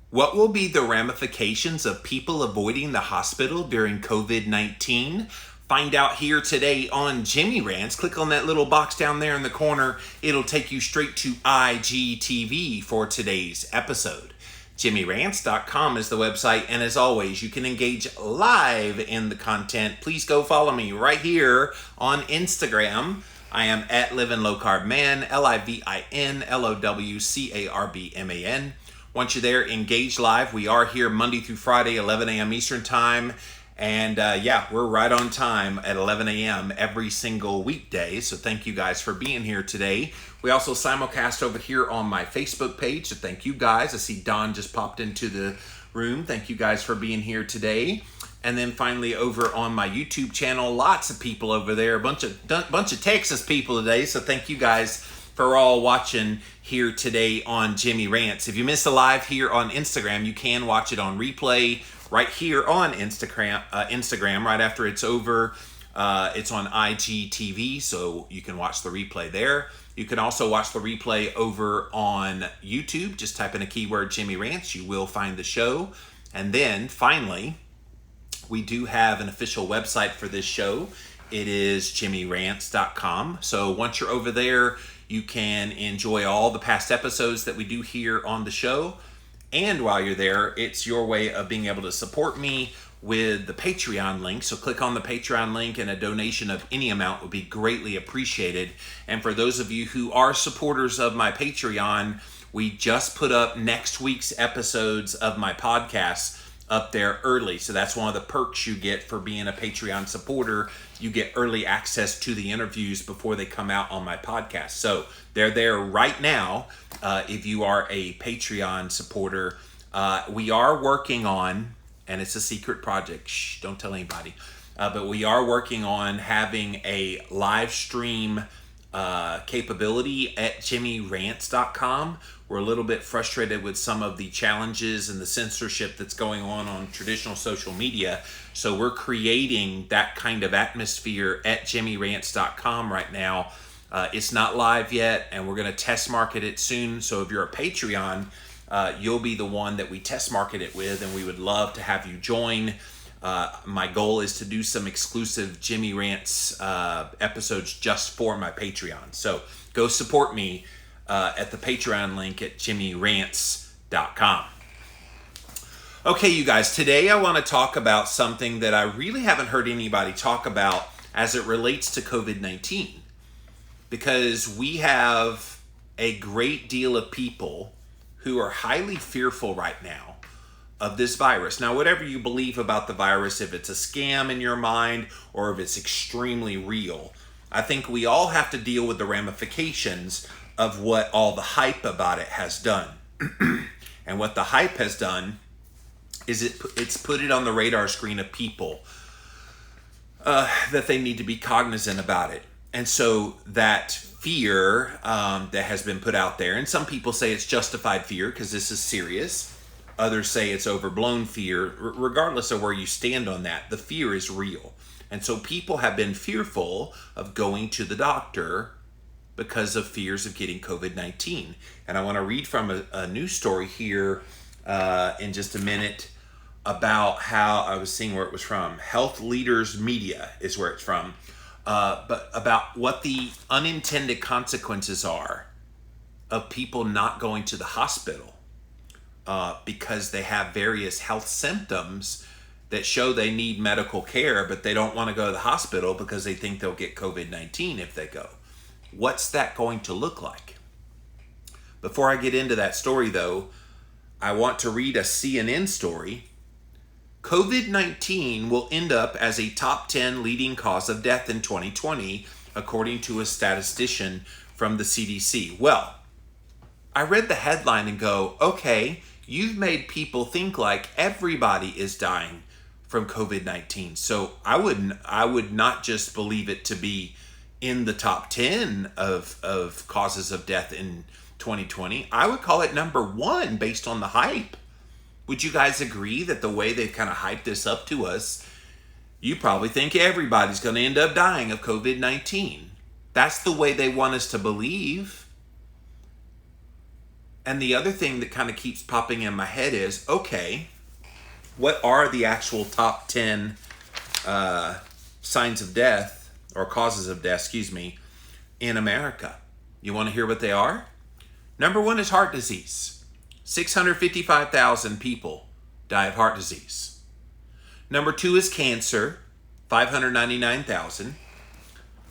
What will be the ramifications of people avoiding the hospital during COVID-19? Find out here today on Jimmy Rants. Click on that little box down there in the corner. It'll take you straight to IGTV for today's episode. JimmyRants.com is the website, and as always, you can engage live in the content. Please go follow me right here on Instagram. I am at Livin' Low Carb Man, LIVINLOWCARBMAN. Once you're there, engage live. We are here Monday through Friday, 11 a.m. Eastern Time. And we're right on time at 11 a.m. every single weekday. So thank you guys for being here today. We also simulcast over here on my Facebook page. So thank you guys. I see Don just popped into the room. Thank you guys for being here today. And then finally over on my YouTube channel, lots of people over there, a bunch of Texas people today. So thank you guys for all watching here today on Jimmy Rants. If you missed a live here on Instagram, you can watch it on replay right here on Instagram right after it's over. It's on IGTV, so you can watch the replay there. You can also watch the replay over on YouTube. Just type in a keyword Jimmy Rants. You will find the show. And then finally, we do have an official website for this show. It is JimmyRants.com. So once you're over there, you can enjoy all the past episodes that we do here on the show. And while you're there, it's your way of being able to support me with the Patreon link. So click on the Patreon link, and a donation of any amount would be greatly appreciated. And for those of you who are supporters of my Patreon, we just put up next week's episodes of my podcast up there early. So that's one of the perks you get for being a Patreon supporter. You get early access to the interviews before they come out on my podcast. So they're there right now. If you are a Patreon supporter, we are working on, and it's a secret project, shh, don't tell anybody, but we are working on having a live stream capability at JimmyRants.com. We're a little bit frustrated with some of the challenges and the censorship that's going on traditional social media. So we're creating that kind of atmosphere at JimmyRants.com right now. It's not live yet, and we're going to test market it soon. So if you're a Patreon, you'll be the one that we test market it with, and we would love to have you join. My goal is to do some exclusive Jimmy Rants episodes just for my Patreon. So go support me at the Patreon link at JimmyRants.com. Okay, you guys, today I want to talk about something that I really haven't heard anybody talk about as it relates to COVID-19. Because we have a great deal of people who are highly fearful right now of this virus. Now, whatever you believe about the virus, if it's a scam in your mind or if it's extremely real, I think we all have to deal with the ramifications of what all the hype about it has done. And what the hype has done is it's put it on the radar screen of people that they need to be cognizant about it. And so that fear that has been put out there, and some people say it's justified fear because this is serious. Others say it's overblown fear. Regardless of where you stand on that, the fear is real. And so people have been fearful of going to the doctor because of fears of getting COVID-19. And I want to read from a news story here in just a minute about how, I was seeing where it was from. Health Leaders Media is where it's from. But about what the unintended consequences are of people not going to the hospital because they have various health symptoms that show they need medical care, but they don't want to go to the hospital because they think they'll get COVID-19 if they go. What's that going to look like? Before I get into that story, though, I want to read a CNN story. COVID-19 will end up as a top 10 leading cause of death in 2020, according to a statistician from the CDC. Well, I read the headline and go, okay, you've made people think like everybody is dying from COVID-19. So I would not just believe it to be in the top 10 of causes of death in 2020. I would call it number one based on the hype. Would you guys agree that the way they've kind of hyped this up to us, you probably think everybody's going to end up dying of COVID-19? That's the way they want us to believe. And the other thing that kind of keeps popping in my head is, okay, what are the actual top 10 signs of death, or causes of death, in America? You want to hear what they are? Number one is heart disease. 655,000 people die of heart disease. Number two is cancer, 599,000.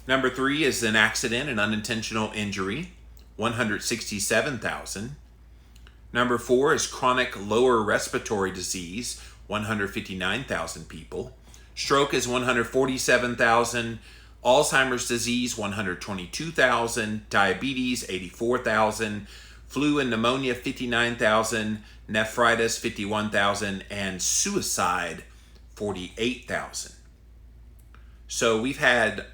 Number three is an accident and unintentional injury, 167,000. Number four is chronic lower respiratory disease, 159,000 people. Stroke is 147,000. Alzheimer's disease, 122,000. Diabetes, 84,000. Flu and pneumonia, 59,000. Nephritis, 51,000. And suicide, 48,000. So we've had,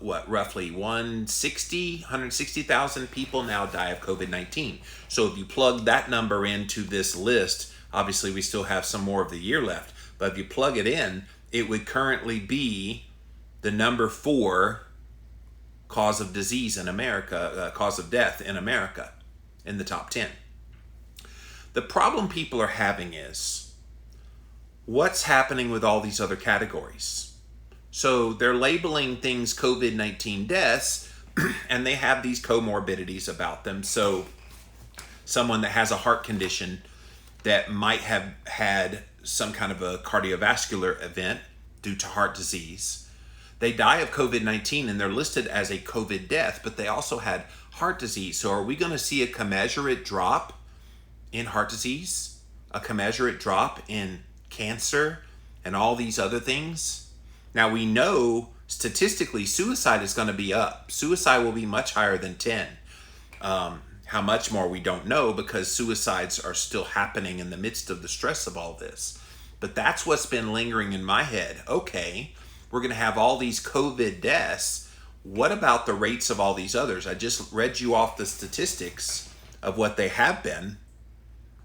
roughly 160,000 people now die of COVID-19. So if you plug that number into this list, obviously we still have some more of the year left, but if you plug it in, it would currently be the number 4 cause of disease in America, cause of death in America, in the top 10. The problem people are having is, what's happening with all these other categories? So they're labeling things COVID-19 deaths, and they have these comorbidities about them. So someone that has a heart condition that might have had some kind of a cardiovascular event due to heart disease, they die of COVID-19 and they're listed as a COVID death, but they also had heart disease. So are we going to see a commensurate drop in heart disease, a commensurate drop in cancer, and all these other things? Now we know statistically suicide is going to be up. Suicide will be much higher than 10. How much more we don't know, because suicides are still happening in the midst of the stress of all this. But that's what's been lingering in my head. Okay, we're going to have all these COVID deaths. What about the rates of all these others? I just read you off the statistics of what they have been.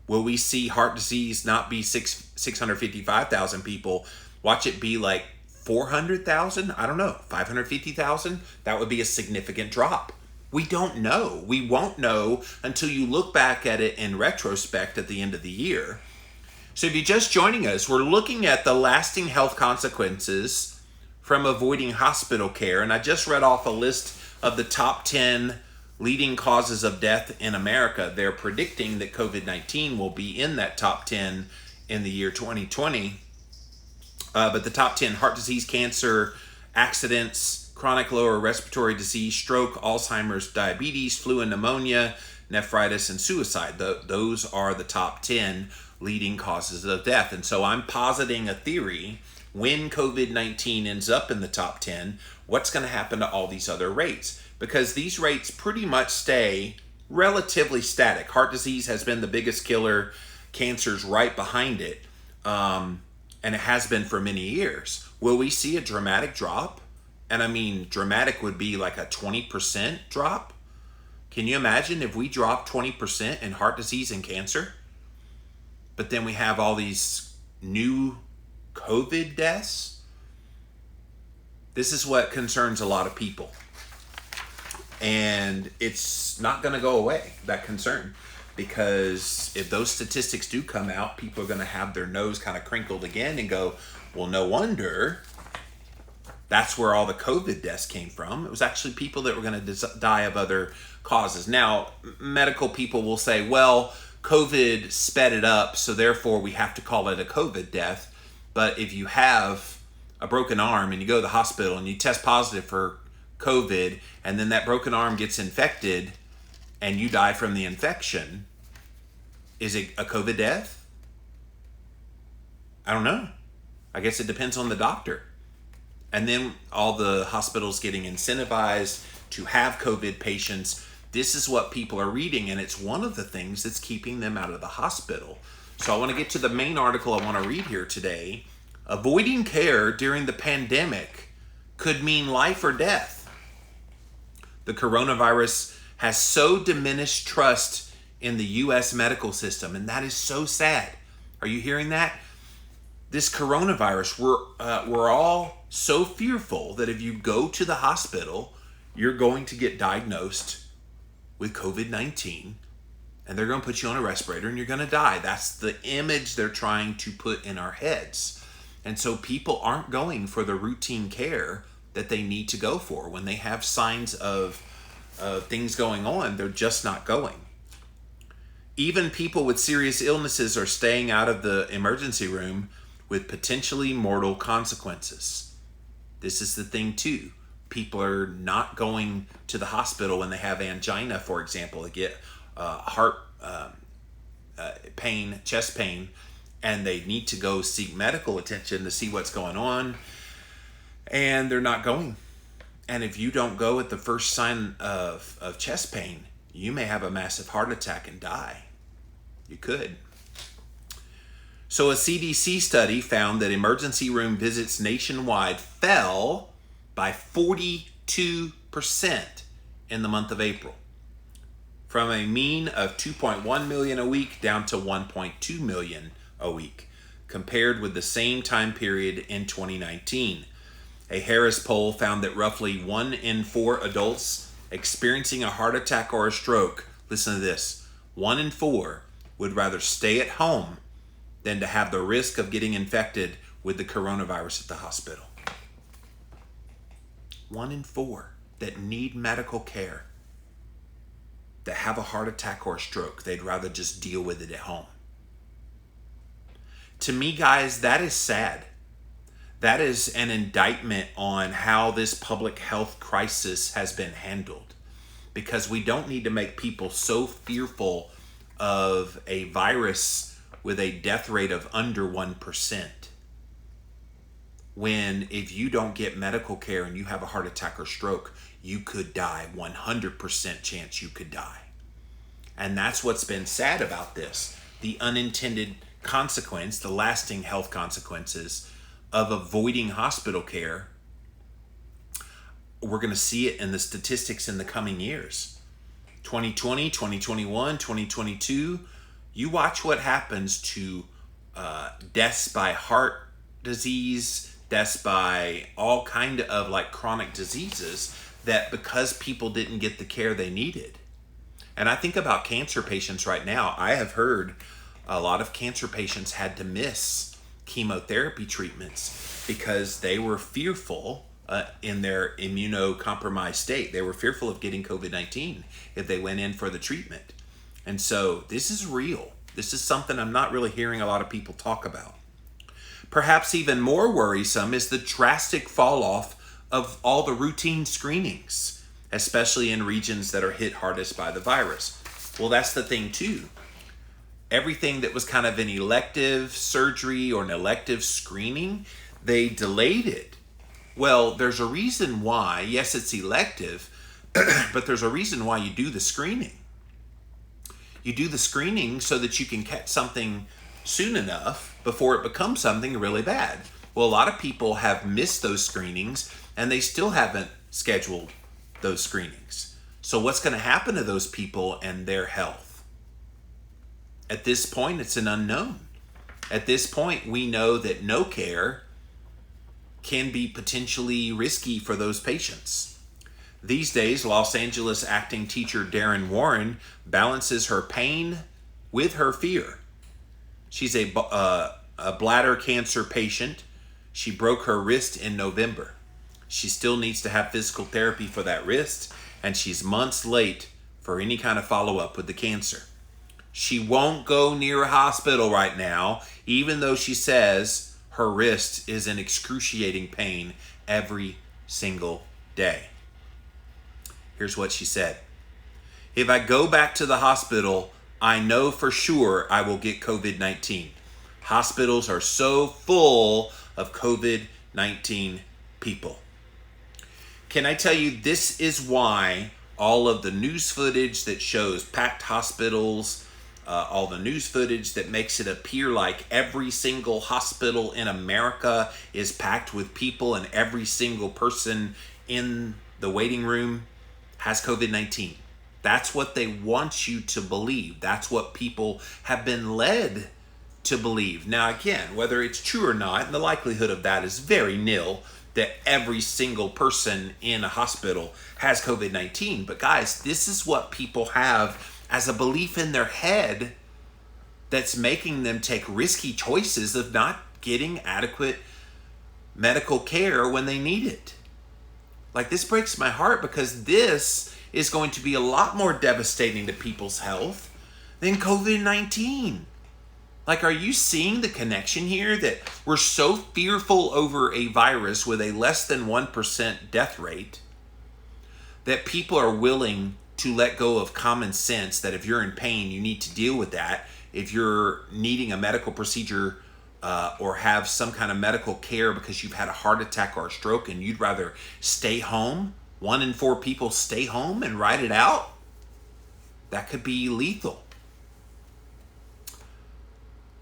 Will we see heart disease not be 655,000 people? Watch it be like 400,000? I don't know, 550,000? That would be a significant drop. We don't know. We won't know until you look back at it in retrospect at the end of the year. So if you're just joining us, we're looking at the lasting health consequences from avoiding hospital care. And I just read off a list of the top 10 leading causes of death in America. They're predicting that COVID-19 will be in that top 10 in the year 2020. But the top 10: heart disease, cancer, accidents, chronic lower respiratory disease, stroke, Alzheimer's, diabetes, flu and pneumonia, nephritis, and suicide. Those are the top 10 leading causes of death. And so I'm positing a theory: when COVID-19 ends up in the top 10, what's going to happen to all these other rates? Because these rates pretty much stay relatively static. Heart disease has been the biggest killer. Cancer's right behind it. And it has been for many years. Will we see a dramatic drop? And I mean, dramatic would be like a 20% drop. Can you imagine if we drop 20% in heart disease and cancer? But then we have all these new COVID deaths. This is what concerns a lot of people. And it's not going to go away, that concern. Because if those statistics do come out, people are going to have their nose kind of crinkled again and go, well, no wonder that's where all the COVID deaths came from. It was actually people that were going to die of other causes. Now, medical people will say, well, COVID sped it up, so therefore we have to call it a COVID death. But if you have a broken arm and you go to the hospital and you test positive for COVID, and then that broken arm gets infected and you die from the infection, is it a COVID death? I don't know. I guess it depends on the doctor. And then all the hospitals getting incentivized to have COVID patients. This is what people are reading, and it's one of the things that's keeping them out of the hospital. So I want to get to the main article I want to read here today. Avoiding care during the pandemic could mean life or death. The coronavirus has so diminished trust in the U.S. medical system, and that is so sad. Are you hearing that? This coronavirus, we're all so fearful that if you go to the hospital, you're going to get diagnosed with COVID-19, and they're going to put you on a respirator and you're going to die. That's the image they're trying to put in our heads. And so people aren't going for the routine care that they need to go for. When they have signs of things going on, they're just not going. Even people with serious illnesses are staying out of the emergency room with potentially mortal consequences. This is the thing too. People are not going to the hospital when they have angina, for example, to get heart pain, chest pain, and they need to go seek medical attention to see what's going on, and they're not going. And if you don't go at the first sign of chest pain, you may have a massive heart attack and die. You could. So a CDC study found that emergency room visits nationwide fell by 42% in the month of April, from a mean of 2.1 million a week down to 1.2 million a week, compared with the same time period in 2019. A Harris poll found that roughly 1 in 4 adults experiencing a heart attack or a stroke, listen to this, 1 in 4 would rather stay at home than to have the risk of getting infected with the coronavirus at the hospital. 1 in 4 that need medical care, that have a heart attack or a stroke, they'd rather just deal with it at home. To me, guys, that is sad. That is an indictment on how this public health crisis has been handled, because we don't need to make people so fearful of a virus with a death rate of under 1%. When if you don't get medical care and you have a heart attack or stroke, you could die, 100% chance you could die. And that's what's been sad about this, the unintended consequence, the lasting health consequences of avoiding hospital care. We're going to see it in the statistics in the coming years. 2020, 2021, 2022, you watch what happens to deaths by heart disease, deaths by all kind of like chronic diseases, that because people didn't get the care they needed. And I think about cancer patients right now. I have heard a lot of cancer patients had to miss chemotherapy treatments because they were fearful in their immunocompromised state. They were fearful of getting COVID-19 if they went in for the treatment. And so this is real. This is something I'm not really hearing a lot of people talk about. Perhaps even more worrisome is the drastic fall off of all the routine screenings, especially in regions that are hit hardest by the virus. Well, that's the thing too. Everything that was kind of an elective surgery or an elective screening, they delayed it. Well, there's a reason why. Yes, it's elective, but there's a reason why you do the screening. You do the screening so that you can catch something soon enough before it becomes something really bad. Well, a lot of people have missed those screenings and they still haven't scheduled those screenings. So what's going to happen to those people and their health? At this point, it's an unknown. At this point, we know that no care can be potentially risky for those patients. These days, Los Angeles acting teacher Darren Warren balances her pain with her fear. She's a bladder cancer patient. She broke her wrist in November. She still needs to have physical therapy for that wrist, and she's months late for any kind of follow-up with the cancer. She won't go near a hospital right now, even though she says her wrist is in excruciating pain every single day. Here's what she said. If I go back to the hospital, I know for sure I will get COVID-19. Hospitals are so full of COVID-19 people. Can I tell you, this is why all of the news footage that shows packed hospitals, all the news footage that makes it appear like every single hospital in America is packed with people and every single person in the waiting room has COVID-19. That's what they want you to believe. That's what people have been led to believe. Now, again, whether it's true or not, and the likelihood of that is very nil, that every single person in a hospital has COVID-19. But guys, this is what people have as a belief in their head that's making them take risky choices of not getting adequate medical care when they need it. Like, this breaks my heart, because this is going to be a lot more devastating to people's health than COVID-19. Like, are you seeing the connection here, that we're so fearful over a virus with a less than 1% death rate that people are willing to let go of common sense that if you're in pain, you need to deal with that. If you're needing a medical procedure or have some kind of medical care because you've had a heart attack or a stroke and you'd rather stay home, 1 in 4 people stay home and ride it out, that could be lethal.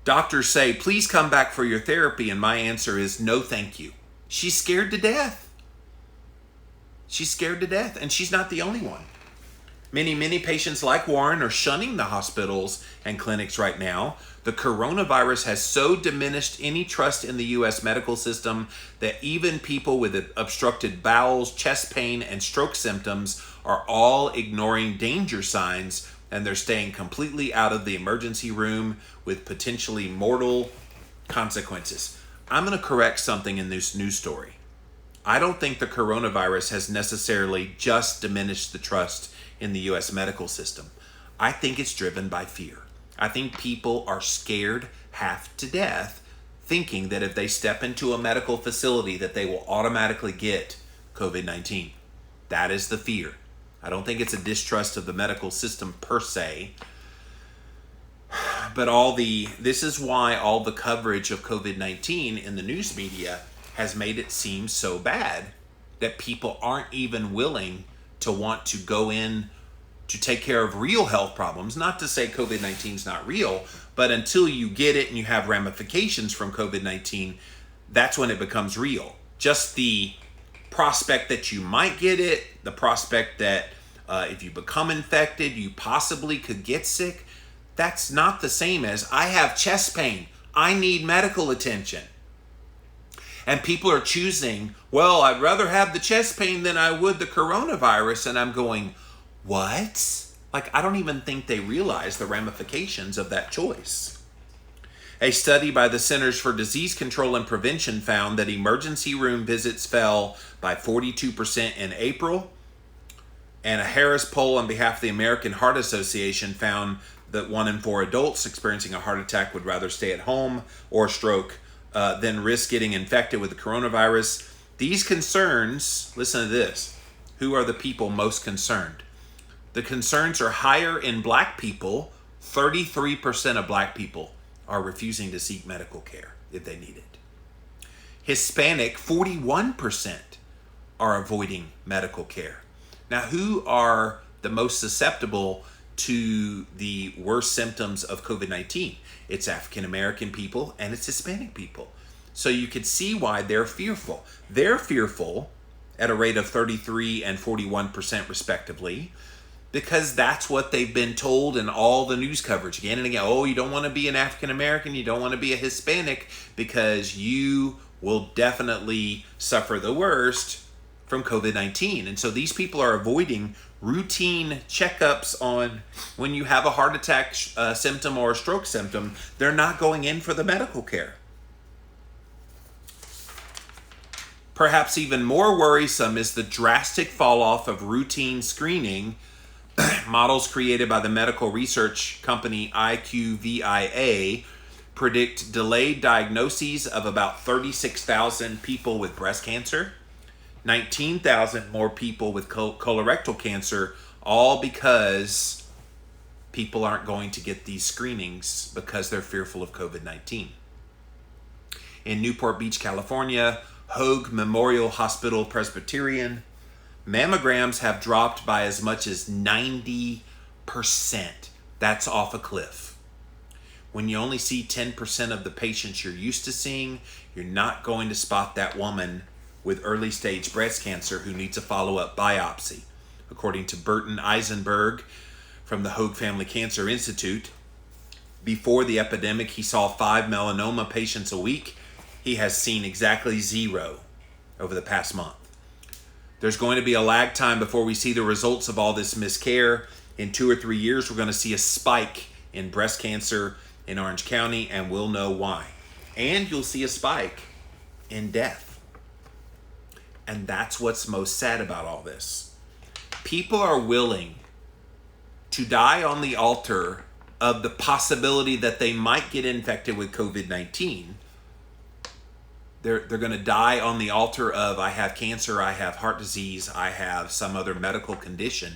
Doctors say, please come back for your therapy, and my answer is no thank you. She's scared to death. She's scared to death, and she's not the only one. Many patients like Warren are shunning the hospitals and clinics right now. The coronavirus has so diminished any trust in the U.S. medical system that even people with obstructed bowels, chest pain, and stroke symptoms are all ignoring danger signs, and they're staying completely out of the emergency room with potentially mortal consequences. I'm going to correct something in this news story. I don't think the coronavirus has necessarily just diminished the trust in the U.S. medical system. I think it's driven by fear. I think people are scared half to death, thinking that if they step into a medical facility that they will automatically get COVID-19. That is the fear. I don't think it's a distrust of the medical system per se, but this is why all the coverage of COVID-19 in the news media has made it seem so bad that people aren't even willing to want to go in to take care of real health problems. Not to say COVID-19 is not real, but until you get it and you have ramifications from COVID-19, that's when it becomes real. Just the prospect that you might get it, the prospect that if you become infected, you possibly could get sick, that's not the same as I have chest pain, I need medical attention. And people are choosing, well, I'd rather have the chest pain than I would the coronavirus. And I'm going, what? Like, I don't even think they realize the ramifications of that choice. A study by the Centers for Disease Control and Prevention found that emergency room visits fell by 42% in April. And a Harris poll on behalf of the American Heart Association found that 1 in 4 adults experiencing a heart attack would rather stay at home or stroke than risk getting infected with the coronavirus. These concerns, listen to this, who are the people most concerned? The concerns are higher in black people. 33% of black people are refusing to seek medical care if they need it. Hispanic, 41% are avoiding medical care. Now, who are the most susceptible to the worst symptoms of COVID-19? It's African American people and it's Hispanic people. So you could see why they're fearful. They're fearful at a rate of 33 and 41% respectively, because that's what they've been told in all the news coverage again and again. Oh, you don't want to be an African American, you don't want to be a Hispanic, because you will definitely suffer the worst from COVID-19. And so these people are avoiding routine checkups on when you have a heart attack symptom or a stroke symptom. They're not going in for the medical care. Perhaps even more worrisome is the drastic fall off of routine screening. Models created by the medical research company IQVIA predict delayed diagnoses of about 36,000 people with breast cancer, 19,000 more people with colorectal cancer, all because people aren't going to get these screenings because they're fearful of COVID-19. In Newport Beach, California, Hoag Memorial Hospital Presbyterian, mammograms have dropped by as much as 90%. That's off a cliff. When you only see 10% of the patients you're used to seeing, you're not going to spot that woman with early stage breast cancer who needs a follow-up biopsy. According to Burton Eisenberg from the Hoag Family Cancer Institute, before the epidemic, he saw 5 melanoma patients a week. He has seen exactly 0 over the past month. There's going to be a lag time before we see the results of all this miscare. in 2 or 3 years, we're going to see a spike in breast cancer in Orange County, and we'll know why. And you'll see a spike in death. And that's what's most sad about all this. People are willing to die on the altar of the possibility that they might get infected with COVID-19. They're going to die on the altar of, I have cancer, I have heart disease, I have some other medical condition,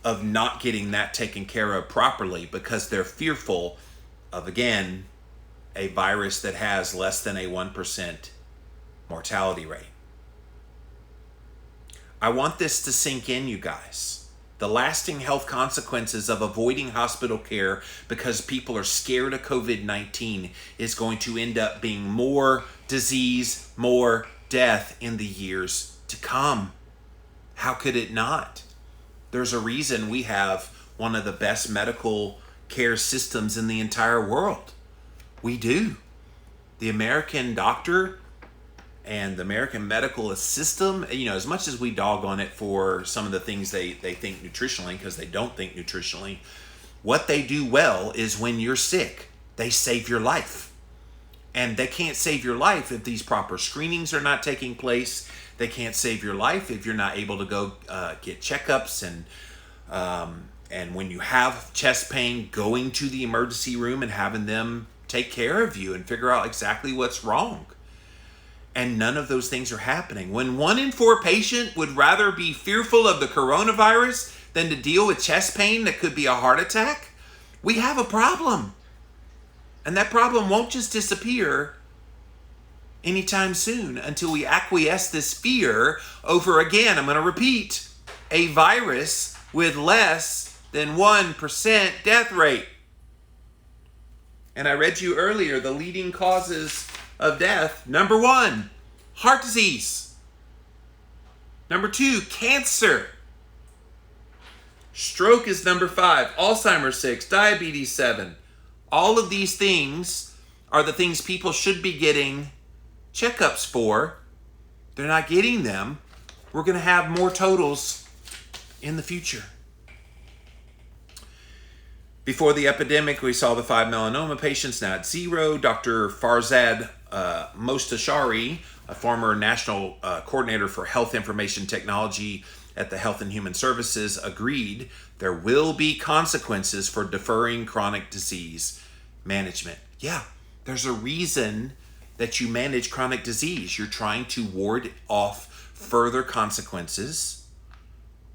of not getting that taken care of properly because they're fearful of, again, a virus that has less than a 1% mortality rate. I want this to sink in, you guys. The lasting health consequences of avoiding hospital care because people are scared of COVID-19 is going to end up being more disease, more death in the years to come. How could it not? There's a reason we have one of the best medical care systems in the entire world. We do. The American doctor and the American medical system, as much as we dog on it for some of the things they think nutritionally, because they don't think nutritionally, what they do well is when you're sick, they save your life. And they can't save your life if these proper screenings are not taking place. They can't save your life if you're not able to go get checkups. And when you have chest pain, going to the emergency room and having them take care of you and figure out exactly what's wrong. And none of those things are happening. When 1 in 4 patient would rather be fearful of the coronavirus than to deal with chest pain that could be a heart attack, we have a problem. And that problem won't just disappear anytime soon until we acquiesce this fear over, again, I'm going to repeat, a virus with less than 1% death rate. And I read you earlier the leading causes of death. Number 1, heart disease. Number 2, cancer. Stroke is number 5. Alzheimer's 6. Diabetes 7. All of these things are the things people should be getting checkups for. They're not getting them. We're going to have more totals in the future. Before the epidemic, we saw the 5 melanoma patients, now at 0. Dr. Farzad Mostashari, a former national coordinator for health information technology at the Health and Human Services, agreed there will be consequences for deferring chronic disease management. Yeah, there's a reason that you manage chronic disease. You're trying to ward off further consequences,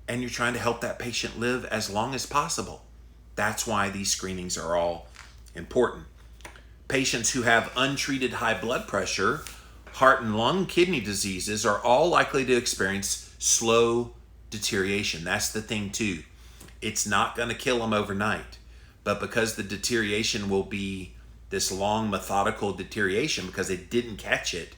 and you're trying to help that patient live as long as possible. That's why these screenings are all important. Patients who have untreated high blood pressure, heart and lung, kidney diseases are all likely to experience slow deterioration. That's the thing too. It's not going to kill them overnight, but because the deterioration will be this long methodical deterioration because they didn't catch it,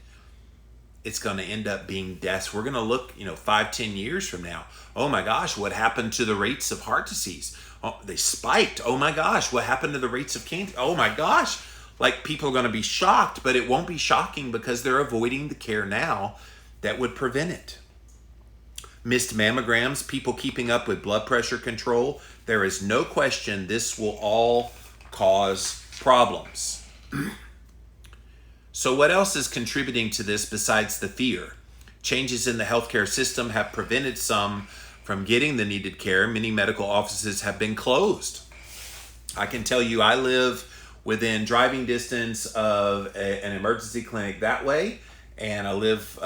it's going to end up being deaths. We're going to look, 5-10 years from now. Oh my gosh, what happened to the rates of heart disease? Oh, they spiked. Oh my gosh, what happened to the rates of cancer? Oh my gosh. Like, people are going to be shocked, but it won't be shocking because they're avoiding the care now that would prevent it. Missed mammograms, people keeping up with blood pressure control. There is no question this will all cause problems. So what else is contributing to this besides the fear? Changes in the healthcare system have prevented some from getting the needed care. Many medical offices have been closed. I can tell you I live within driving distance of an emergency clinic that way, and I live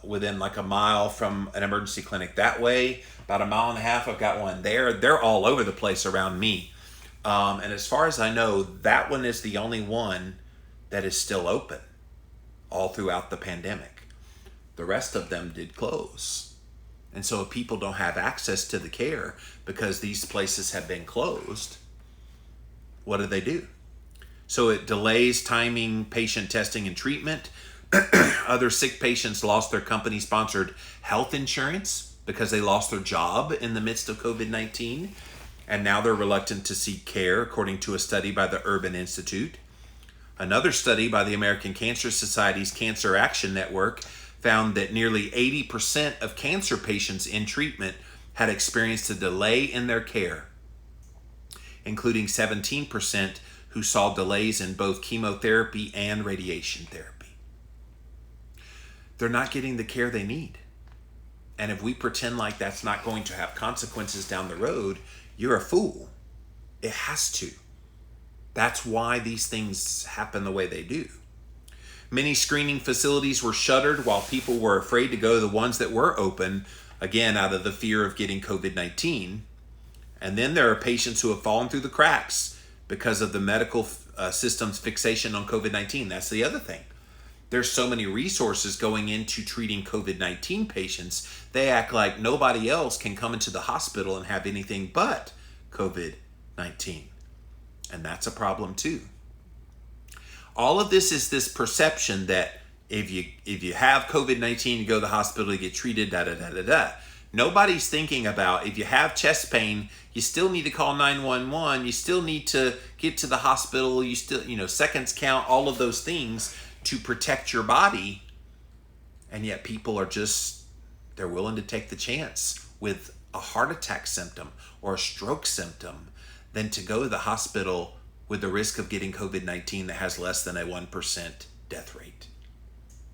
within like a mile from an emergency clinic that way. About a mile and a half, I've got one there. They're all over the place around me. And as far as I know, that one is the only one that is still open all throughout the pandemic. The rest of them did close. And so if people don't have access to the care because these places have been closed, what do? So it delays timing patient testing and treatment. Other sick patients lost their company-sponsored health insurance because they lost their job in the midst of COVID-19. And now they're reluctant to seek care, according to a study by the Urban Institute. Another study by the American Cancer Society's Cancer Action Network found that nearly 80% of cancer patients in treatment had experienced a delay in their care, including 17% who saw delays in both chemotherapy and radiation therapy. They're not getting the care they need. And if we pretend like that's not going to have consequences down the road, you're a fool. It has to. That's why these things happen the way they do. Many screening facilities were shuttered while people were afraid to go to the ones that were open, again, out of the fear of getting COVID-19. And then there are patients who have fallen through the cracks because of the medical system's fixation on COVID-19. That's the other thing. There's so many resources going into treating COVID-19 patients, they act like nobody else can come into the hospital and have anything but COVID-19. And that's a problem too. All of this is this perception that if you have COVID-19, you go to the hospital, you get treated, da-da-da-da-da. Nobody's thinking about if you have chest pain, you still need to call 911, you still need to get to the hospital, you still, seconds count, all of those things to protect your body. And yet people are they're willing to take the chance with a heart attack symptom or a stroke symptom than to go to the hospital with the risk of getting COVID-19 that has less than a 1% death rate.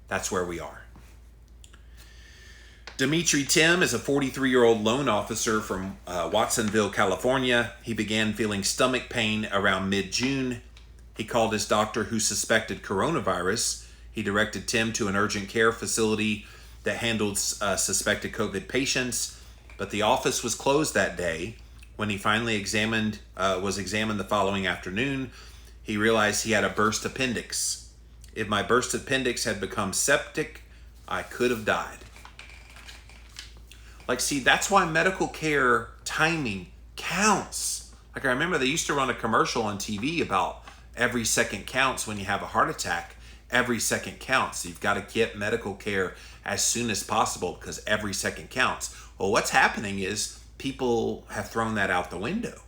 That's where we are. Dimitri Tim is a 43-year-old loan officer from Watsonville, California. He began feeling stomach pain around mid-June. He called his doctor who suspected coronavirus. He directed Tim to an urgent care facility that handled suspected COVID patients, but the office was closed that day. When he finally was examined the following afternoon, he realized he had a burst appendix. If my burst appendix had become septic, I could have died. See, that's why medical care timing counts. I remember they used to run a commercial on TV about every second counts when you have a heart attack. Every second counts. You've got to get medical care as soon as possible because every second counts. Well, what's happening is people have thrown that out the window.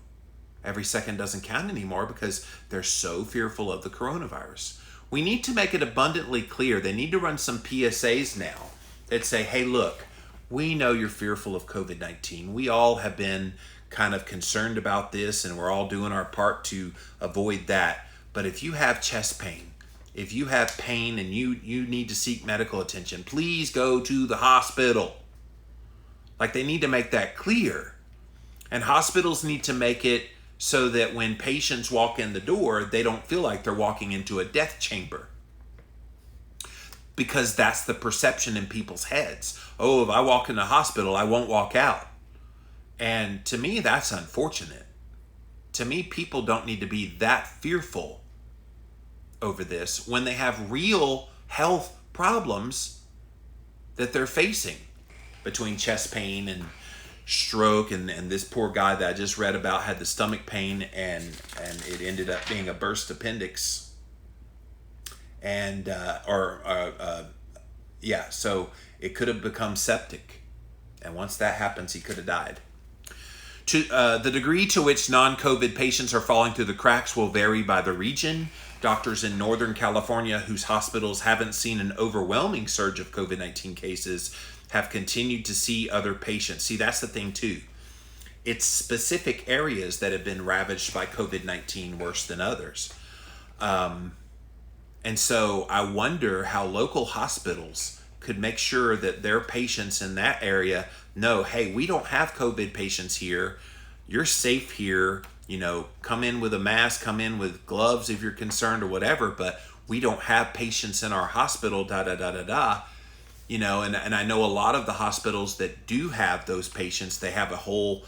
Every second doesn't count anymore because they're so fearful of the coronavirus. We need to make it abundantly clear. They need to run some PSAs now that say, hey, look, we know you're fearful of COVID-19. We all have been kind of concerned about this and we're all doing our part to avoid that. But if you have chest pain, if you have pain and you need to seek medical attention, please go to the hospital. They need to make that clear. And hospitals need to make it so that when patients walk in the door, they don't feel like they're walking into a death chamber. Because that's the perception in people's heads. Oh, if I walk in the hospital, I won't walk out. And to me, that's unfortunate. To me, people don't need to be that fearful over this when they have real health problems that they're facing between chest pain and stroke. And this poor guy that I just read about had the stomach pain and it ended up being a burst appendix. And so it could have become septic, and once that happens, he could have died. The degree to which non-COVID patients are falling through the cracks will vary by the region. Doctors in Northern California, whose hospitals haven't seen an overwhelming surge of COVID-19 cases, have continued to see other patients. See, that's the thing too. It's specific areas that have been ravaged by COVID-19 worse than others. And so I wonder how local hospitals could make sure that their patients in that area know, hey, we don't have COVID patients here. You're safe here. Come in with a mask, come in with gloves if you're concerned or whatever, but we don't have patients in our hospital, da-da-da-da-da. And I know a lot of the hospitals that do have those patients, they have a whole,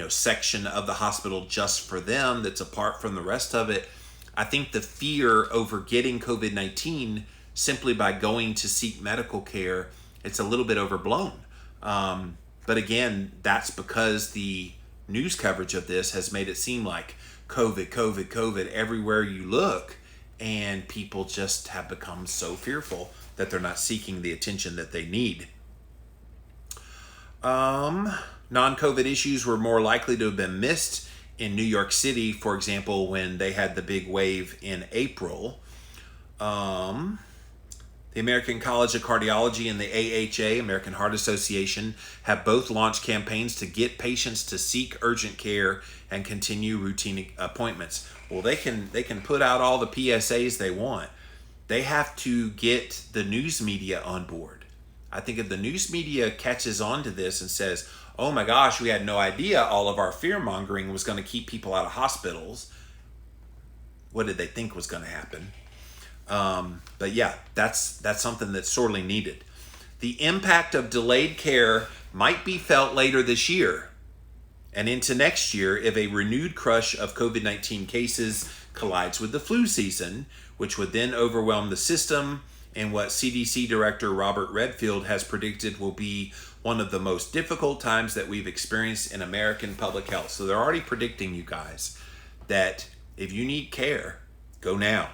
section of the hospital just for them that's apart from the rest of it. I think the fear over getting COVID-19 simply by going to seek medical care, it's a little bit overblown. But again, that's because the news coverage of this has made it seem like COVID everywhere you look, and people just have become so fearful that they're not seeking the attention that they need. Non-COVID issues were more likely to have been missed in New York City, for example, when they had the big wave in April. The The American College of Cardiology and the AHA, American Heart Association, have both launched campaigns to get patients to seek urgent care and continue routine appointments. Well, they can put out all the PSAs they want. They have to get the news media on board. I think if the news media catches on to this and says, oh my gosh, we had no idea all of our fear-mongering was going to keep people out of hospitals, what did they think was going to happen? But yeah, that's something that's sorely needed. The impact of delayed care might be felt later this year and into next year if a renewed crush of COVID-19 cases collides with the flu season, which would then overwhelm the system in what CDC Director Robert Redfield has predicted will be one of the most difficult times that we've experienced in American public health. So they're already predicting, you guys, that if you need care, go now.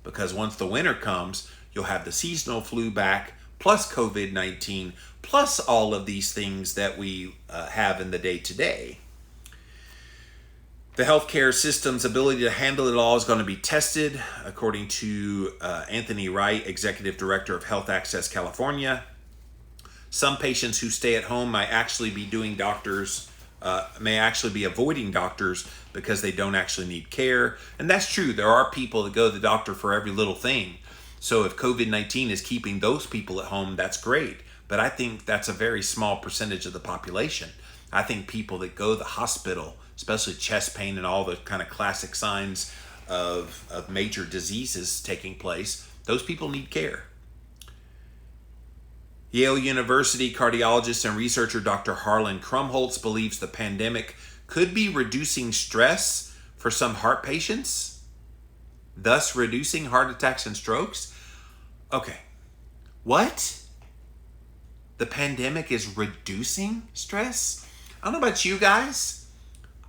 Because once the winter comes, you'll have the seasonal flu back, plus COVID-19, plus all of these things that we have in the day-to-day. The healthcare system's ability to handle it all is going to be tested, according to Anthony Wright, Executive Director of Health Access California. Some patients who stay at home may actually be avoiding doctors because they don't actually need care. And that's true. There are people that go to the doctor for every little thing. So if COVID-19 is keeping those people at home, that's great. But I think that's a very small percentage of the population. I think people that go to the hospital, especially chest pain and all the kind of classic signs of major diseases taking place, those people need care. Yale University cardiologist and researcher Dr. Harlan Krumholtz believes the pandemic could be reducing stress for some heart patients, thus reducing heart attacks and strokes. Okay, what? The pandemic is reducing stress? I don't know about you guys.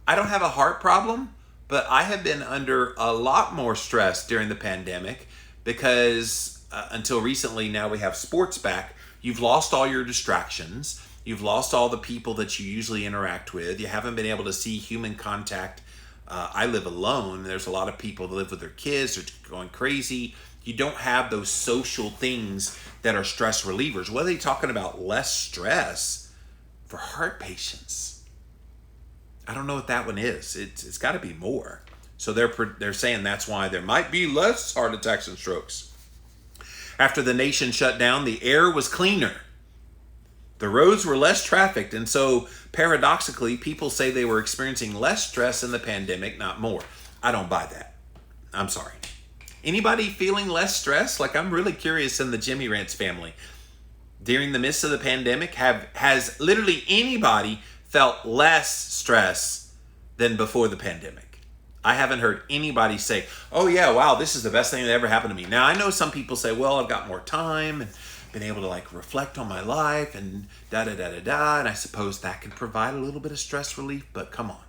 I don't have a heart problem, but I have been under a lot more stress during the pandemic because until recently, now we have sports back. You've lost all your distractions. You've lost all the people that you usually interact with. You haven't been able to see human contact. I live alone. There's a lot of people that live with their kids. They're going crazy. You don't have those social things that are stress relievers. What are they talking about? Less stress for heart patients. I don't know what that one is. It's got to be more. So they're saying that's why there might be less heart attacks and strokes. After the nation shut down, the air was cleaner. The roads were less trafficked, and so paradoxically, people say they were experiencing less stress in the pandemic, not more. I don't buy that. I'm sorry. Anybody feeling less stress? Like, I'm really curious in the Jimmy Rants family. During the midst of the pandemic, has literally anybody felt less stress than before the pandemic? I haven't heard anybody say, oh yeah, wow, this is the best thing that ever happened to me. Now, I know some people say, well, I've got more time and been able to like reflect on my life and da-da-da-da-da, and I suppose that can provide a little bit of stress relief, but come on.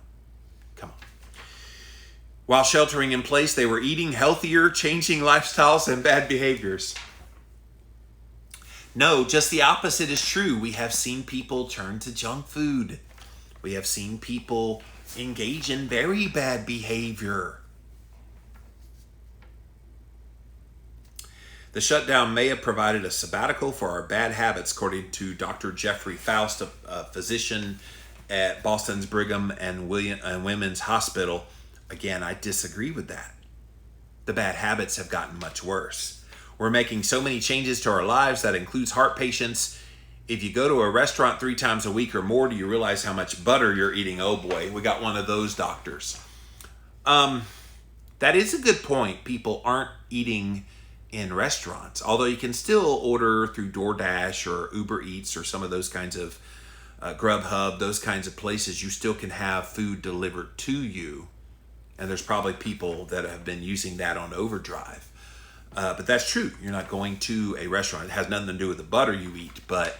While sheltering in place, they were eating healthier, changing lifestyles and bad behaviors. No, just the opposite is true. We have seen people turn to junk food. We have seen people engage in very bad behavior. The shutdown may have provided a sabbatical for our bad habits, according to Dr. Jeffrey Faust, a physician at Boston's Brigham and Women's Hospital. Again, I disagree with that. The bad habits have gotten much worse. We're making so many changes to our lives that includes heart patients. If you go to a restaurant 3 times a week or more, do you realize how much butter you're eating? Oh boy, we got one of those doctors. That is a good point. People aren't eating in restaurants, although you can still order through DoorDash or Uber Eats or some of those kinds of Grubhub, those kinds of places. You still can have food delivered to you. And there's probably people that have been using that on overdrive. But that's true. You're not going to a restaurant. It has nothing to do with the butter you eat, but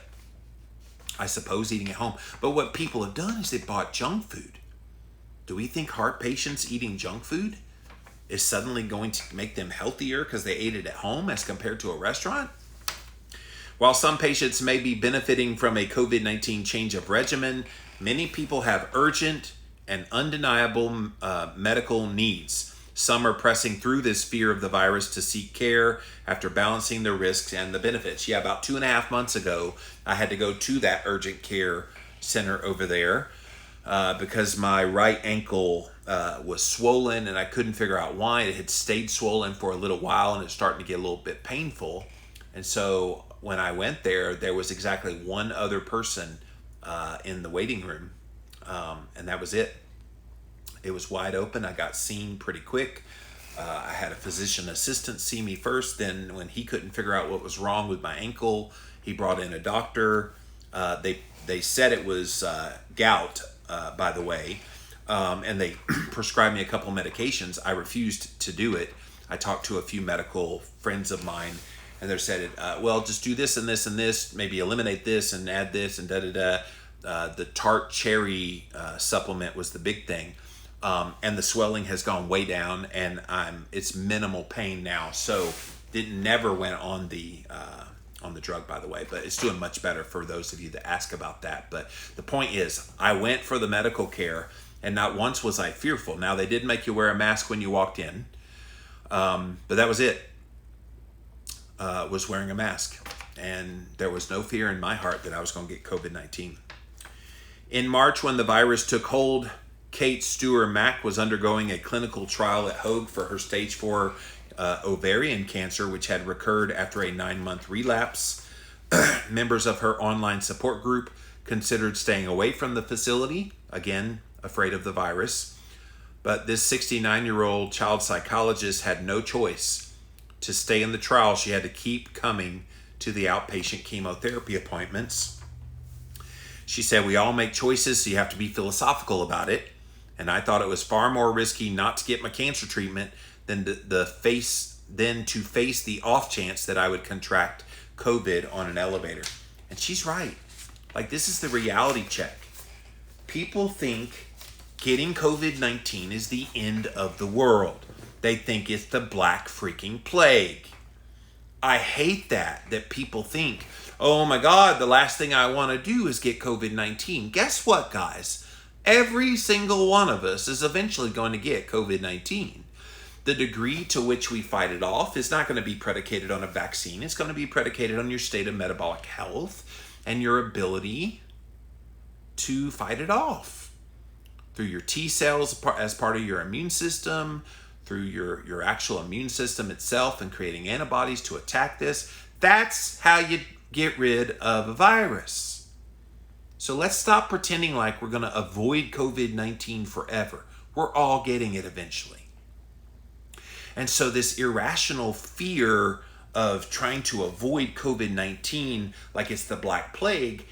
I suppose eating at home. But what people have done is they bought junk food. Do we think heart patients eating junk food is suddenly going to make them healthier because they ate it at home as compared to a restaurant? While some patients may be benefiting from a COVID-19 change of regimen, many people have urgent and undeniable medical needs. Some are pressing through this fear of the virus to seek care after balancing the risks and the benefits. Yeah, about 2.5 months ago, I had to go to that urgent care center over there because my right ankle was swollen and I couldn't figure out why. It had stayed swollen for a little while and it's starting to get a little bit painful. And so when I went there, there was exactly one other person in the waiting room, and that was it. It was wide open. I got seen pretty quick. I had a physician assistant see me first. Then when he couldn't figure out what was wrong with my ankle, he brought in a doctor. They said it was gout, by the way, and they prescribed me a couple medications. I refused to do it. I talked to a few medical friends of mine, and they said, well, just do this and this and this, maybe eliminate this and add this and da-da-da. The tart cherry supplement was the big thing. And the swelling has gone way down, and it's minimal pain now. So it never went on the drug, by the way, but it's doing much better for those of you that ask about that. But the point is, I went for the medical care, and not once was I fearful. Now, they did make you wear a mask when you walked in, but that was it. Was wearing a mask, and there was no fear in my heart that I was going to get COVID-19. In March, when the virus took hold, Kate Stewart-Mack was undergoing a clinical trial at Hoag for her stage 4 ovarian cancer, which had recurred after a 9-month relapse. Members of her online support group considered staying away from the facility, again, afraid of the virus. But this 69-year-old child psychologist had no choice. To stay in the trial, she had to keep coming to the outpatient chemotherapy appointments. She said, we all make choices, so you have to be philosophical about it. And I thought it was far more risky not to get my cancer treatment than to face the off chance that I would contract COVID on an elevator. And she's right. Like, this is the reality check. People think getting COVID-19 is the end of the world. They think it's the black freaking plague. I hate that people think, oh my God, the last thing I want to do is get COVID-19. Guess what, guys? Every single one of us is eventually going to get COVID-19. The degree to which we fight it off is not going to be predicated on a vaccine. It's going to be predicated on your state of metabolic health and your ability to fight it off through your T cells as part of your immune system, through your actual immune system itself and creating antibodies to attack this. That's how you get rid of a virus. So let's stop pretending like we're going to avoid COVID-19 forever. We're all getting it eventually. And so this irrational fear of trying to avoid COVID-19 like it's the Black Plague,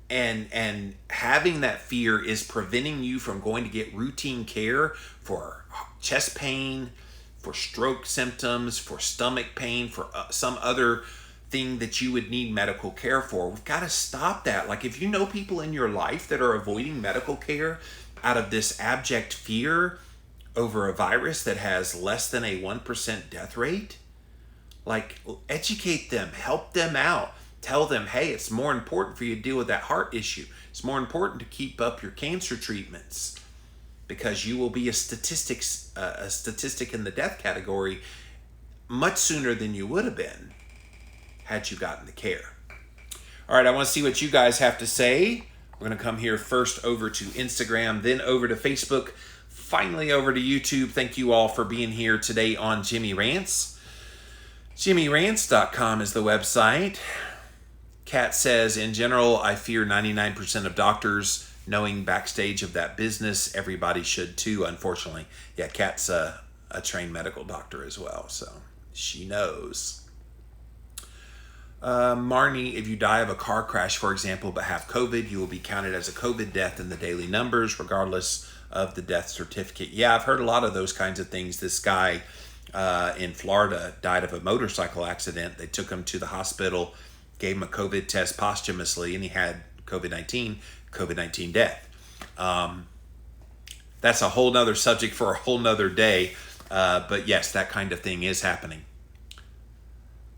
and having that fear is preventing you from going to get routine care for chest pain, for stroke symptoms, for stomach pain, for some other thing that you would need medical care for. We've got to stop that. Like, if you know people in your life that are avoiding medical care out of this abject fear over a virus that has less than a 1% death rate, like, educate them, help them out. Tell them, hey, it's more important for you to deal with that heart issue. It's more important to keep up your cancer treatments because you will be a statistic in the death category much sooner than you would have been had you gotten the care. All right, I want to see what you guys have to say. We're going to come here first over to Instagram, then over to Facebook, finally over to YouTube. Thank you all for being here today on Jimmy Rants. JimmyRants.com is the website. Kat says, in general, I fear 99% of doctors. Knowing backstage of that business, everybody should too, unfortunately. Yeah, Kat's a trained medical doctor as well, so she knows. Marnie, if you die of a car crash, for example, but have COVID, you will be counted as a COVID death in the daily numbers, regardless of the death certificate. Yeah, I've heard a lot of those kinds of things. This guy in Florida died of a motorcycle accident. They took him to the hospital, gave him a COVID test posthumously, and he had COVID-19 death. That's a whole nother subject for a whole nother day. But yes, that kind of thing is happening.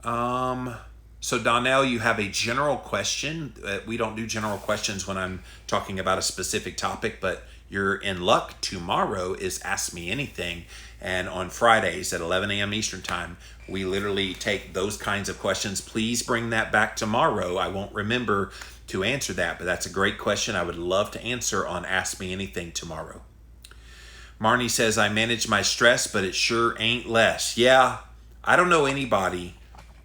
So Donnell, you have a general question. We don't do general questions when I'm talking about a specific topic, but you're in luck. Tomorrow is Ask Me Anything. And on Fridays at 11 a.m. Eastern Time, we literally take those kinds of questions. Please bring that back tomorrow. I won't remember to answer that, but that's a great question I would love to answer on Ask Me Anything tomorrow. Marnie says, I manage my stress, but it sure ain't less. Yeah, I don't know anybody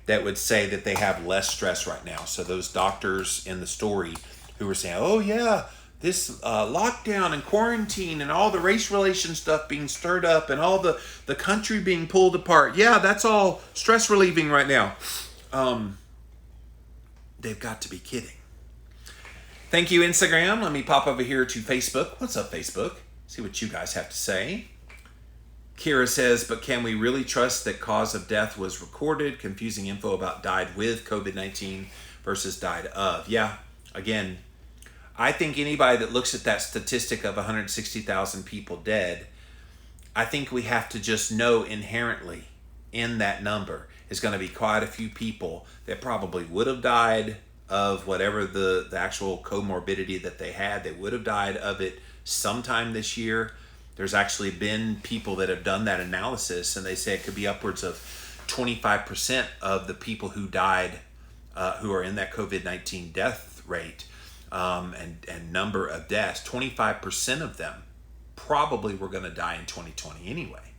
that would say that they have less stress right now. So those doctors in the story who were saying, oh yeah, this lockdown and quarantine and all the race relation stuff being stirred up and all the country being pulled apart. Yeah, that's all stress relieving right now. They've got to be kidding. Thank you, Instagram. Let me pop over here to Facebook. What's up, Facebook? See what you guys have to say. Kira says, but can we really trust that cause of death was recorded? Confusing info about died with COVID-19 versus died of. Yeah, again, I think anybody that looks at that statistic of 160,000 people dead, I think we have to just know inherently in that number is going to be quite a few people that probably would have died of whatever the actual comorbidity that they had. They would have died of it sometime this year. There's actually been people that have done that analysis, and they say it could be upwards of 25% of the people who died, who are in that COVID-19 death rate and number of deaths. 25% of them probably were going to die in 2020 anyway.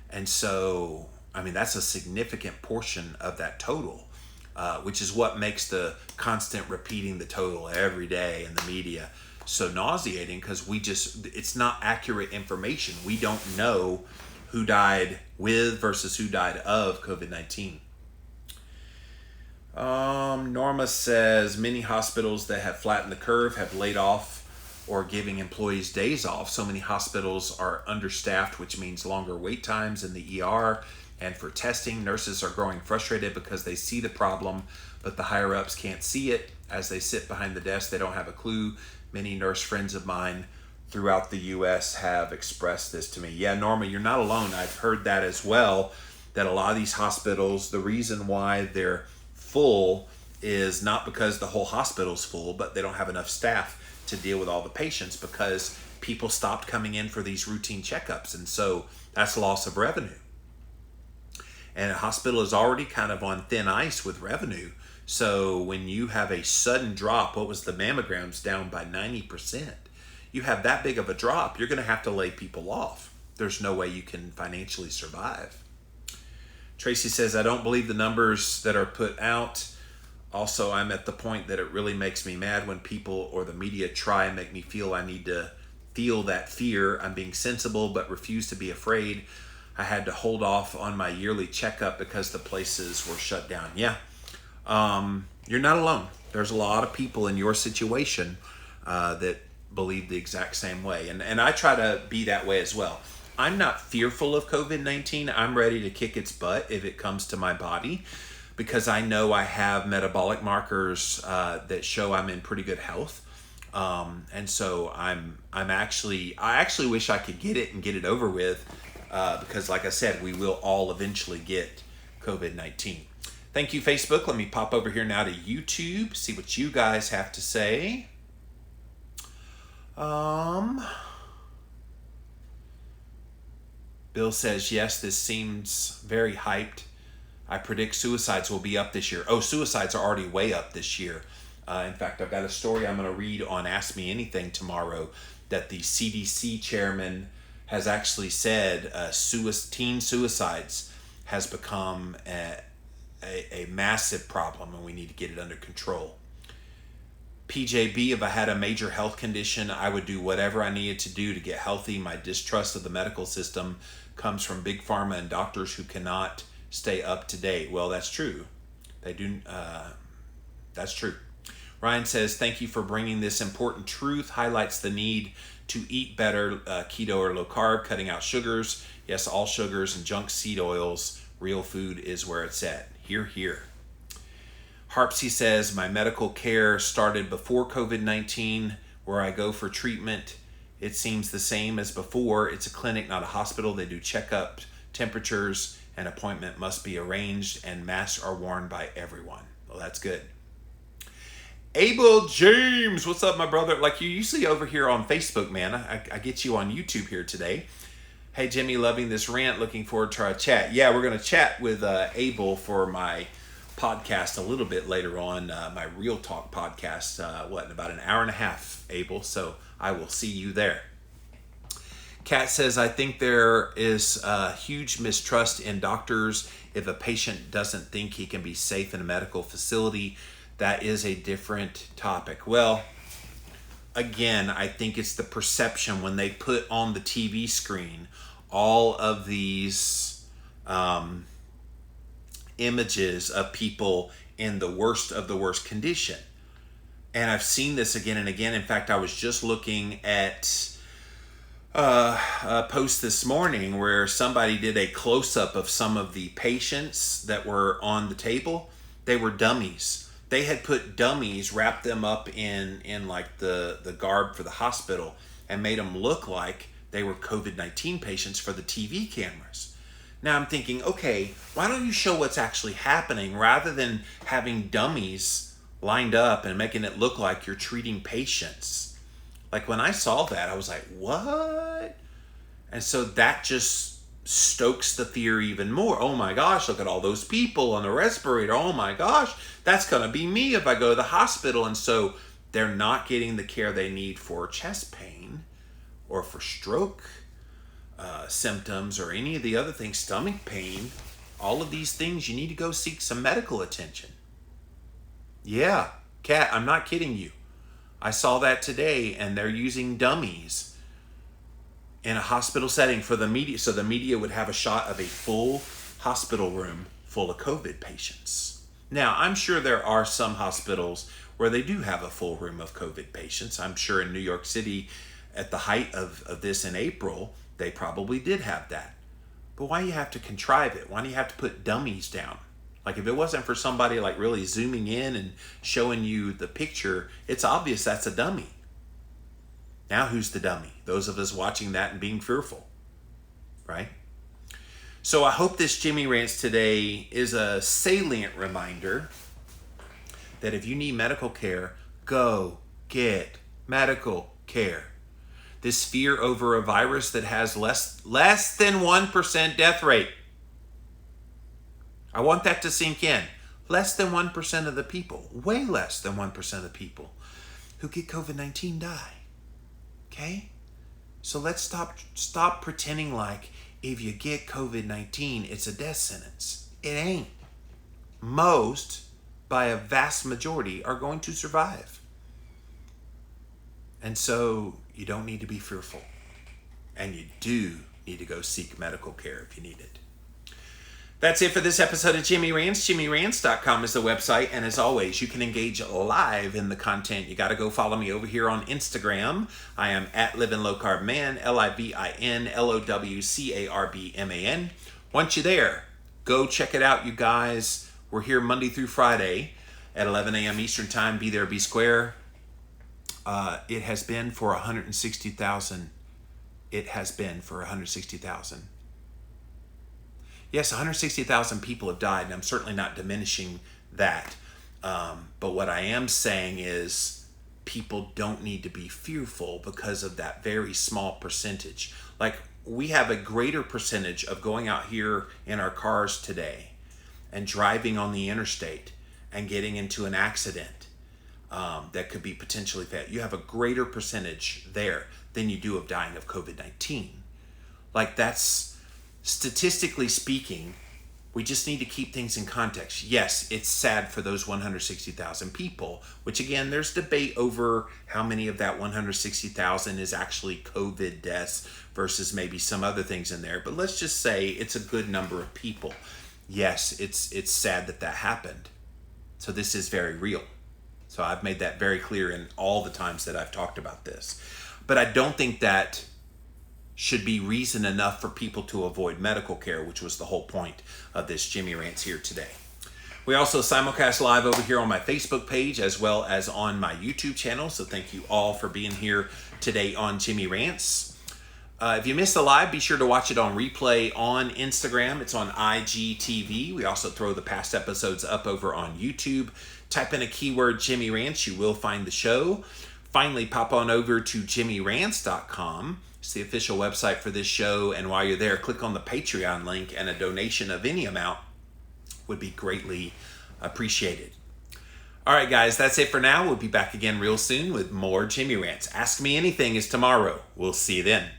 And so, I mean, that's a significant portion of that total, which is what makes the constant repeating the total every day in the media so nauseating, because it's not accurate information. We don't know who died with versus who died of COVID-19. Norma says many hospitals that have flattened the curve have laid off or giving employees days off. So many hospitals are understaffed, which means longer wait times in the ER. And for testing, nurses are growing frustrated because they see the problem, but the higher ups can't see it. As they sit behind the desk, they don't have a clue. Many nurse friends of mine throughout the U.S. have expressed this to me. Yeah, Norma, you're not alone. I've heard that as well, that a lot of these hospitals, the reason why they're full is not because the whole hospital's full, but they don't have enough staff to deal with all the patients because people stopped coming in for these routine checkups. And so that's loss of revenue. And a hospital is already kind of on thin ice with revenue. So when you have a sudden drop, what was the mammograms down by 90%? You have that big of a drop, you're going to have to lay people off. There's no way you can financially survive. Tracy says, I don't believe the numbers that are put out. Also, I'm at the point that it really makes me mad when people or the media try and make me feel I need to feel that fear. I'm being sensible but refuse to be afraid. I had to hold off on my yearly checkup because the places were shut down. Yeah. You're not alone. There's a lot of people in your situation that believe the exact same way. And I try to be that way as well. I'm not fearful of COVID-19. I'm ready to kick its butt if it comes to my body, because I know I have metabolic markers that show I'm in pretty good health. And so I actually wish I could get it and get it over with, because like I said, we will all eventually get COVID-19. Thank you, Facebook. Let me pop over here now to YouTube, see what you guys have to say. Bill says, yes, this seems very hyped. I predict suicides will be up this year. Oh, suicides are already way up this year. In fact, I've got a story I'm going to read on Ask Me Anything tomorrow that the CDC chairman has actually said teen suicides has become a massive problem, and we need to get it under control. PJB, if I had a major health condition, I would do whatever I needed to do to get healthy. My distrust of the medical system comes from big pharma and doctors who cannot stay up to date. Well, that's true. They do. That's true. Ryan says, thank you for bringing this important truth. Highlights the need to eat better, keto or low carb, cutting out sugars. Yes, all sugars and junk seed oils. Real food is where it's at. Hear, hear. Harpsy says, my medical care started before COVID-19, where I go for treatment. It seems the same as before. It's a clinic, not a hospital. They do checkups, temperatures, an appointment must be arranged, and masks are worn by everyone. Well, that's good. Abel James, what's up, my brother? Like you usually over here on Facebook, man. I get you on YouTube here today. Hey, Jimmy, loving this rant. Looking forward to our chat. Yeah, we're going to chat with Abel for my podcast a little bit later on, my Real Talk podcast, in about an hour and a half, Abel. So I will see you there. Kat says, I think there is a huge mistrust in doctors. If a patient doesn't think he can be safe in a medical facility, that is a different topic. Well, again, I think it's the perception when they put on the TV screen all of these images of people in the worst of the worst condition. And I've seen this again and again. In fact, I was just looking at a post this morning where somebody did a close-up of some of the patients that were on the table. They were dummies. They had put dummies, wrapped them up in like the garb for the hospital, and made them look like they were COVID-19 patients for the TV cameras. Now I'm thinking, okay, why don't you show what's actually happening rather than having dummies lined up and making it look like you're treating patients? Like when I saw that, I was like, what? And so that just stokes the fear even more. Oh my gosh, look at all those people on the respirator. Oh my gosh, that's going to be me if I go to the hospital. And so they're not getting the care they need for chest pain or for stroke symptoms or any of the other things, stomach pain. All of these things, you need to go seek some medical attention. Yeah, Kat, I'm not kidding you. I saw that today, and they're using dummies in a hospital setting for the media, so the media would have a shot of a full hospital room full of COVID patients. Now, I'm sure there are some hospitals where they do have a full room of COVID patients. I'm sure in New York City, at the height of this in April, they probably did have that. But why do you have to contrive it? Why do you have to put dummies down? Like if it wasn't for somebody like really zooming in and showing you the picture, it's obvious that's a dummy. Now who's the dummy? Those of us watching that and being fearful, right? So I hope this Jimmy Rants today is a salient reminder that if you need medical care, go get medical care. This fear over a virus that has less than 1% death rate. I want that to sink in. Less than 1% of the people, way less than 1% of the people who get COVID-19 die. Okay? So let's stop pretending like if you get COVID-19, it's a death sentence. It ain't. Most, by a vast majority, are going to survive. And so you don't need to be fearful. And you do need to go seek medical care if you need it. That's it for this episode of Jimmy Rants. JimmyRants.com is the website. And as always, you can engage live in the content. You got to go follow me over here on Instagram. I am at Living Low Carb Man, LIVINLOWCARBMAN. Once you're there, go check it out, you guys. We're here Monday through Friday at 11 a.m. Eastern Time. Be there, be square. It has been for 160,000. It has been for 160,000. Yes, 160,000 people have died, and I'm certainly not diminishing that. But what I am saying is people don't need to be fearful because of that very small percentage. Like, we have a greater percentage of going out here in our cars today and driving on the interstate and getting into an accident that could be potentially fatal. You have a greater percentage there than you do of dying of COVID-19. Like, that's... Statistically speaking, we just need to keep things in context. Yes, it's sad for those 160,000 people, which again, there's debate over how many of that 160,000 is actually COVID deaths versus maybe some other things in there. But let's just say it's a good number of people. Yes, it's sad that happened. So this is very real. So I've made that very clear in all the times that I've talked about this. But I don't think that should be reason enough for people to avoid medical care, which was the whole point of this Jimmy Rants here today. We also simulcast live over here on my Facebook page as well as on my YouTube channel. So thank you all for being here today on Jimmy Rants. If you missed the live, be sure to watch it on replay on Instagram. It's on IGTV. We also throw the past episodes up over on YouTube. Type in a keyword Jimmy Rants. You will find the show. Finally, pop on over to jimmyrants.com. It's the official website for this show. And while you're there, click on the Patreon link, and a donation of any amount would be greatly appreciated. All right, guys, that's it for now. We'll be back again real soon with more Jimmy Rants. Ask Me Anything is tomorrow. We'll see you then.